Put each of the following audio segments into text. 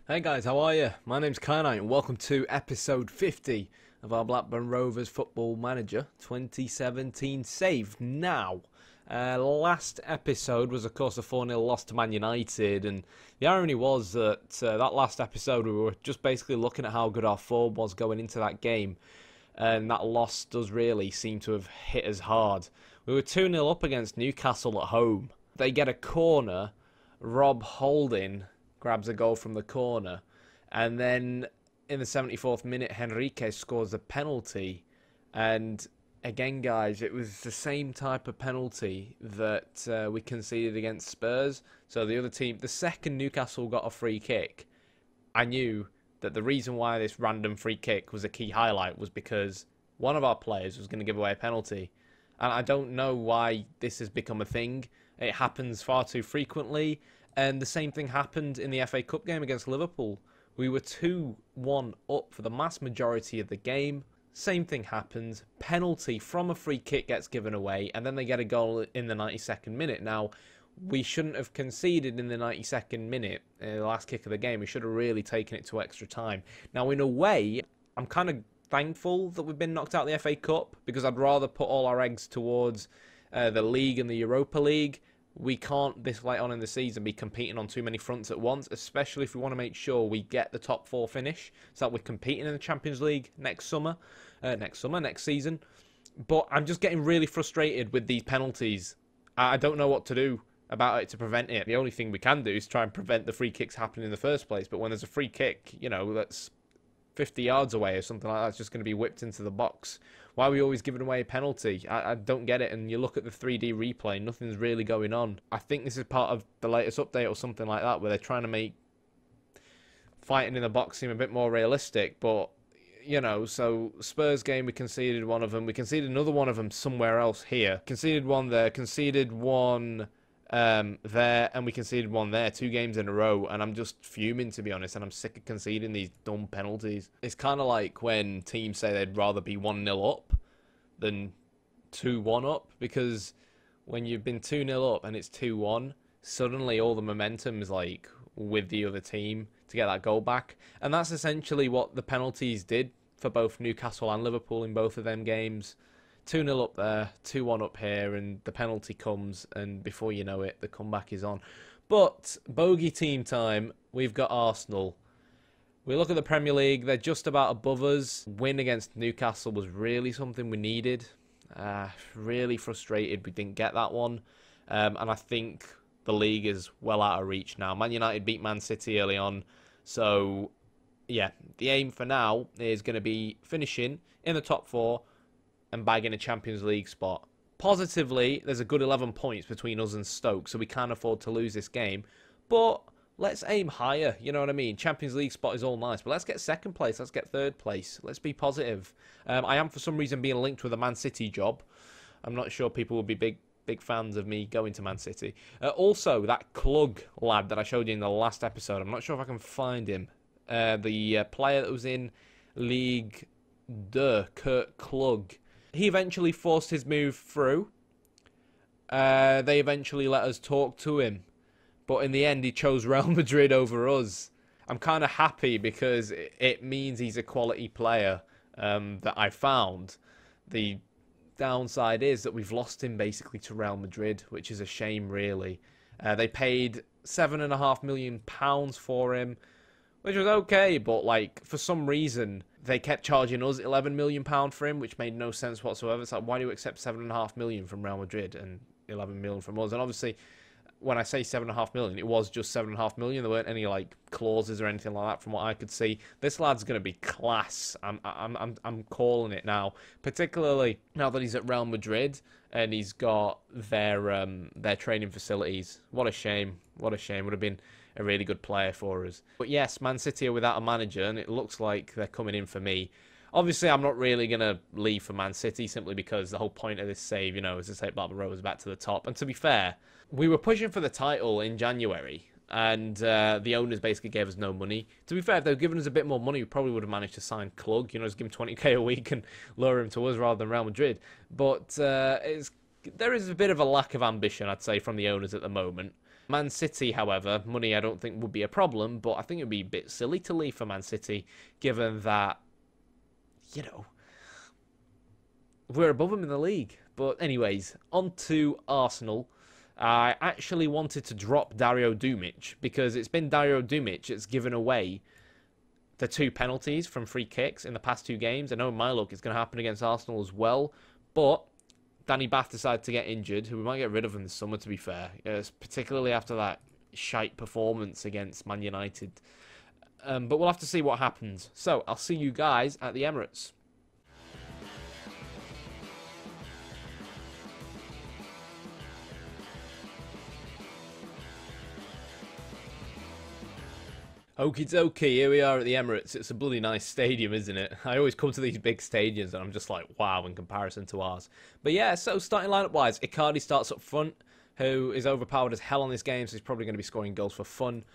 Hey guys, how are you? My name's Knight and welcome to episode 50 of our Blackburn Rovers Football Manager 2017 save. Now, last episode was of course a 4-0 loss to Man United, and the irony was that that last episode we were just basically looking at how good our form was going into that game, and that loss does really seem to have hit us hard. We were 2-0 up against Newcastle at home. They get a corner, Rob Holding grabs a goal from the corner, and then in the 74th minute Henrique scores a penalty. And again guys, it was the same type of penalty that we conceded against Spurs. So the other team, the second Newcastle got a free kick, I knew that the reason why this random free kick was a key highlight was because one of our players was going to give away a penalty. And I don't know why this has become a thing. It happens far too frequently. And the same thing happened in the FA Cup game against Liverpool. We were 2-1 up for the mass majority of the game. Same thing happens. Penalty from a free kick gets given away, and then they get a goal in the 92nd minute. Now, we shouldn't have conceded in the 92nd minute, the last kick of the game. We should have really taken it to extra time. Now, in a way, I'm kind of thankful that we've been knocked out of the FA Cup, because I'd rather put all our eggs towards the League and the Europa League. We can't, this late on in the season, be competing on too many fronts at once, especially if we want to make sure we get the top four finish, so that we're competing in the Champions League next season. But I'm just getting really frustrated with these penalties. I don't know what to do about it to prevent it. The only thing we can do is try and prevent the free kicks happening in the first place. But when there's a free kick, you know, that's 50 yards away or something like that, it's just going to be whipped into the box. Why are we always giving away a penalty? I don't get it. And you look at the 3D replay, nothing's really going on. I think this is part of the latest update or something like that, where they're trying to make fighting in the box seem a bit more realistic. But, you know, so Spurs game, we conceded one of them. We conceded another one of them somewhere else here. Conceded one there, conceded one there, and we conceded one there, 2 games in a row, and I'm just fuming, to be honest, and I'm sick of conceding these dumb penalties. It's kind of like when teams say they'd rather be 1-0 up than 2-1 up, because when you've been 2-0 up and it's 2-1, suddenly all the momentum is like with the other team to get that goal back, and that's essentially what the penalties did for both Newcastle and Liverpool in both of them games. 2-0 up there, 2-1 up here, and the penalty comes, and before you know it, the comeback is on. But, bogey team time, we've got Arsenal. We look at the Premier League, they're just about above us. Win against Newcastle was really something we needed. Really frustrated we didn't get that one. And I think the league is well out of reach now. Man United beat Man City early on. So, yeah, the aim for now is going to be finishing in the top 4 and bagging a Champions League spot. Positively, there's a good 11 points between us and Stoke, so we can't afford to lose this game. But let's aim higher, you know what I mean? Champions League spot is all nice, but let's get 2nd place, let's get 3rd place. Let's be positive. I am, for some reason, being linked with a Man City job. I'm not sure people will be big fans of me going to Man City. Also, that Klug lad that I showed you in the last episode, I'm not sure if I can find him. The player that was in League 2, Kurt Klug. He eventually forced his move through. They eventually let us talk to him. But in the end, he chose Real Madrid over us. I'm kind of happy because it means he's a quality player that I found. The downside is that we've lost him basically to Real Madrid, which is a shame, really. They paid £7.5 million for him, which was okay, but like for some reason they kept charging us £11 million for him, which made no sense whatsoever. It's like, why do you accept £7.5 million from Real Madrid and £11 million from us? And obviously, when I say £7.5 million, it was just £7.5 million. There weren't any like clauses or anything like that, from what I could see. This lad's going to be class. I'm calling it now, particularly now that he's at Real Madrid and he's got their training facilities. What a shame! What a shame! Would have been a really good player for us. But yes, Man City are without a manager, and it looks like they're coming in for me. Obviously, I'm not really going to leave for Man City, simply because the whole point of this save, you know, is to take Blackburn Rovers back to the top. And to be fair, we were pushing for the title in January, and the owners basically gave us no money. To be fair, if they'd given us a bit more money, we probably would have managed to sign Klug, you know, just give him 20k a week and lure him to us rather than Real Madrid. But there is a bit of a lack of ambition, I'd say, from the owners at the moment. Man City, however, money I don't think would be a problem, but I think it would be a bit silly to leave for Man City, given that, you know, we're above them in the league. But anyways, on to Arsenal. I actually wanted to drop Dario Dumic because it's been Dario Dumic that's given away the 2 penalties from free kicks in the past 2 games. I know in my look it's going to happen against Arsenal as well, but Danny Bath decided to get injured, who we might get rid of in the summer, to be fair, particularly after that shite performance against Man United. But we'll have to see what happens. So I'll see you guys at the Emirates. Okie dokie, here we are at the Emirates. It's a bloody nice stadium, isn't it? I always come to these big stadiums and I'm just like, wow, in comparison to ours. But yeah, so starting lineup-wise, Icardi starts up front, who is overpowered as hell on this game, so he's probably going to be scoring goals for fun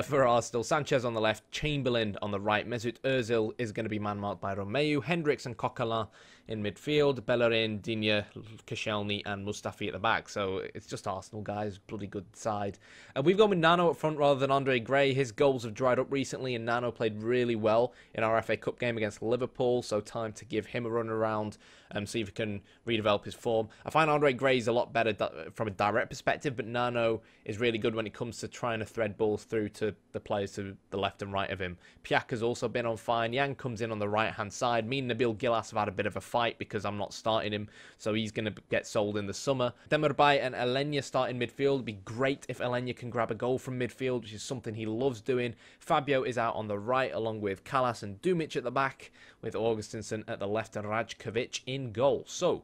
for Arsenal. Sanchez on the left, Chamberlain on the right. Mesut Ozil is going to be man-marked by Romeu. Hendricks and Coquelin in midfield. Bellerin, Digne, Koscielny and Mustafi at the back. So it's just Arsenal, guys. Bloody good side. We've gone with Nano up front rather than Andre Gray. His goals have dried up recently and Nano played really well in our FA Cup game against Liverpool. So time to give him a run around and see if he can redevelop his form. I find Andre Gray's a lot better from a direct perspective, but Nano is really good when it comes to trying to thread balls through to the players to the left and right of him. Piaka's also been on fire. Yang comes in on the right-hand side. Me and Nabil Gillas have had a bit of a fight because I'm not starting him, so he's going to get sold in the summer. Demirbay and Elenya start in midfield. It'd be great if Elenya can grab a goal from midfield, which is something he loves doing. Fabio is out on the right, along with Callas and Dumic at the back, with Augustinsson at the left and Rajkovic in goal. So,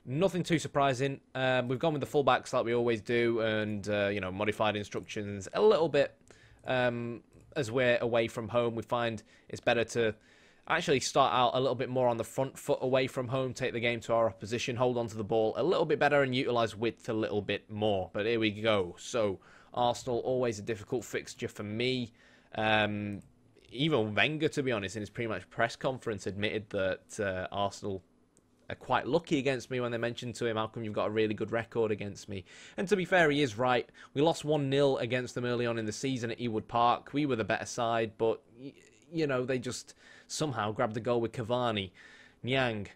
nothing too surprising. We've gone with the fullbacks like we always do, and you know, modified instructions a little bit. As we're away from home, we find it's better to actually start out a little bit more on the front foot away from home, take the game to our opposition, hold on to the ball a little bit better and utilise width a little bit more. But here we go. So, Arsenal, always a difficult fixture for me. Even Wenger, to be honest, in his pre-match press conference admitted that Arsenal are quite lucky against me when they mentioned to him, how come you've got a really good record against me? And to be fair, he is right. We lost 1-0 against them early on in the season at Ewood Park. We were the better side, but, you know, they just somehow grabbed the goal with Cavani. Nyang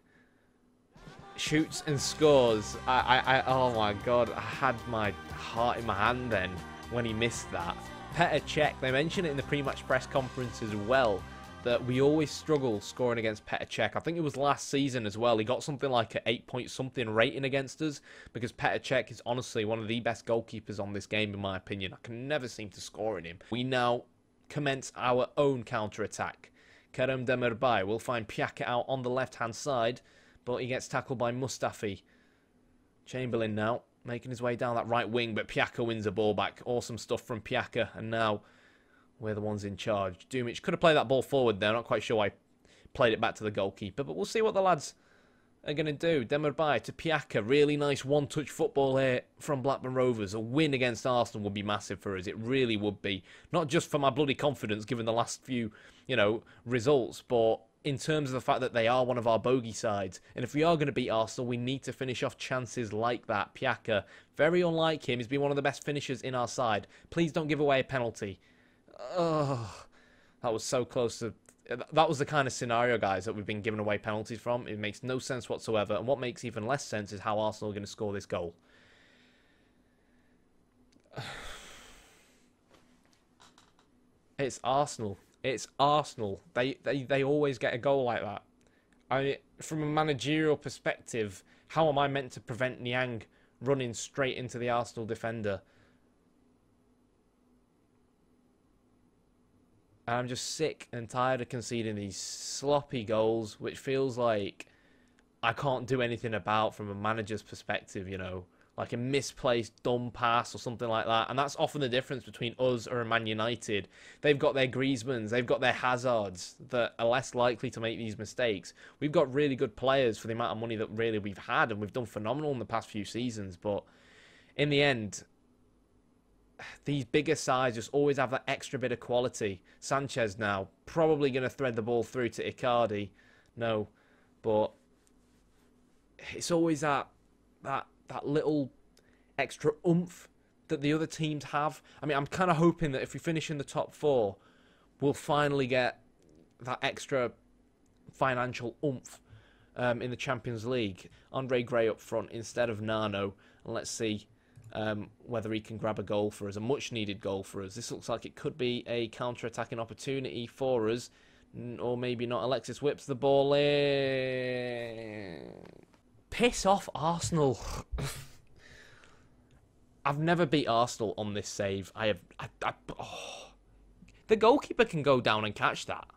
shoots and scores. Oh my God, I had my heart in my hand then when he missed that. Petr Cech, they mentioned it in the pre-match press conference as well, that we always struggle scoring against Petr Cech. I think it was last season as well. He got something like an 8-point-something rating against us because Petr Cech is honestly one of the best goalkeepers on this game, in my opinion. I can never seem to score in him. We now commence our own counter-attack. Kerem Demirbay will find Piaka out on the left-hand side, but he gets tackled by Mustafi. Chamberlain now making his way down that right wing, but Piaka wins the ball back. Awesome stuff from Piaka, and now we're the ones in charge. Dumic could have played that ball forward there. Not quite sure why I played it back to the goalkeeper, but we'll see what the lads are going to do. Demirbay to Piaka. Really nice one-touch football here from Blackburn Rovers. A win against Arsenal would be massive for us. It really would be. Not just for my bloody confidence, given the last few, you know, results, but in terms of the fact that they are one of our bogey sides. And if we are going to beat Arsenal, we need to finish off chances like that. Piaka, very unlike him, he's been one of the best finishers in our side. Please don't give away a penalty. Oh, that was so close to... That was the kind of scenario, guys, that we've been giving away penalties from. It makes no sense whatsoever. And what makes even less sense is how Arsenal are going to score this goal. It's Arsenal. It's Arsenal. They always get a goal like that. I mean, from a managerial perspective, how am I meant to prevent Niang running straight into the Arsenal defender? And I'm just sick and tired of conceding these sloppy goals, which feels like I can't do anything about from a manager's perspective, you know. Like a misplaced dumb pass or something like that. And that's often the difference between us or a Man United. They've got their Griezmanns, they've got their Hazards that are less likely to make these mistakes. We've got really good players for the amount of money that really we've had, and we've done phenomenal in the past few seasons. But in the end, these bigger sides just always have that extra bit of quality. Sanchez now probably going to thread the ball through to Icardi. No, but it's always that little extra oomph that the other teams have. I mean, I'm kind of hoping that if we finish in the top 4, we'll finally get that extra financial oomph in the Champions League. Andre Gray up front instead of Nano, and let's see whether he can grab a goal for us, a much-needed goal for us. This looks like it could be a counter-attacking opportunity for us, or maybe not. Alexis whips the ball in. Piss off, Arsenal. I've never beat Arsenal on this save. The goalkeeper can go down and catch that.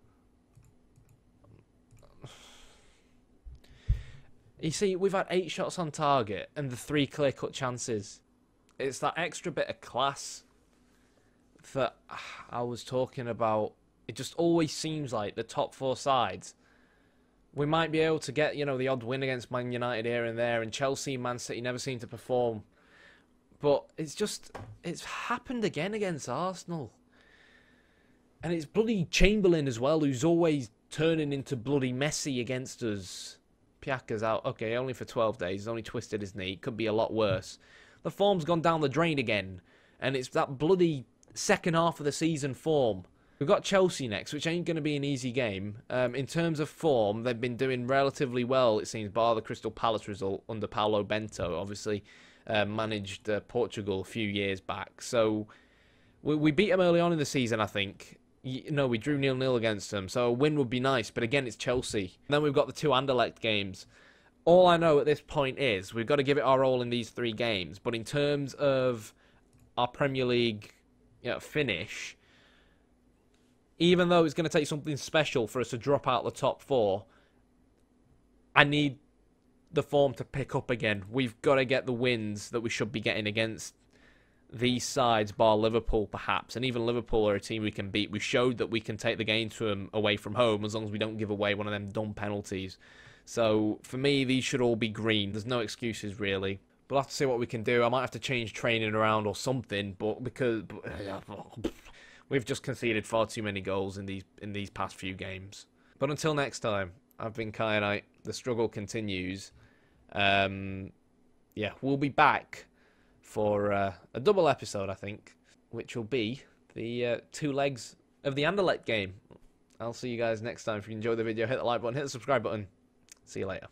You see, we've had 8 shots on target and the 3 clear-cut chances. It's that extra bit of class that I was talking about. It just always seems like the top 4 sides, we might be able to get, the odd win against Man United here and there, and Chelsea and Man City never seem to perform. But it's happened again against Arsenal. And it's bloody Chamberlain as well, who's always turning into bloody Messi against us. Piaka's out. Okay, only for 12 days. He's only twisted his knee. Could be a lot worse. The form's gone down the drain again. And it's that bloody second half of the season form. We've got Chelsea next, which ain't going to be an easy game. In terms of form, they've been doing relatively well, it seems, bar the Crystal Palace result under Paulo Bento. Obviously, managed Portugal a few years back. So, we beat them early on in the season, I think. No, we drew 0-0 against them, so a win would be nice. But again, it's Chelsea. And then we've got the 2 Anderlecht games. All I know at this point is we've got to give it our all in these 3 games. But in terms of our Premier League finish, even though it's going to take something special for us to drop out the top 4, I need the form to pick up again. We've got to get the wins that we should be getting against these sides, bar Liverpool perhaps, and even Liverpool are a team we can beat. We showed that we can take the game to them away from home as long as we don't give away one of them dumb penalties. So for me, these should all be green. There's no excuses really. But I'll have to see what we can do. I might have to change training around or something, but because we've just conceded far too many goals in these past few games. But until next time, I've been Kyanite. The struggle continues. Yeah, we'll be back for a double episode, I think, which will be the 2 legs of the Anderlecht game. I'll see you guys next time. If you enjoyed the video, hit the like button, hit the subscribe button. See you later.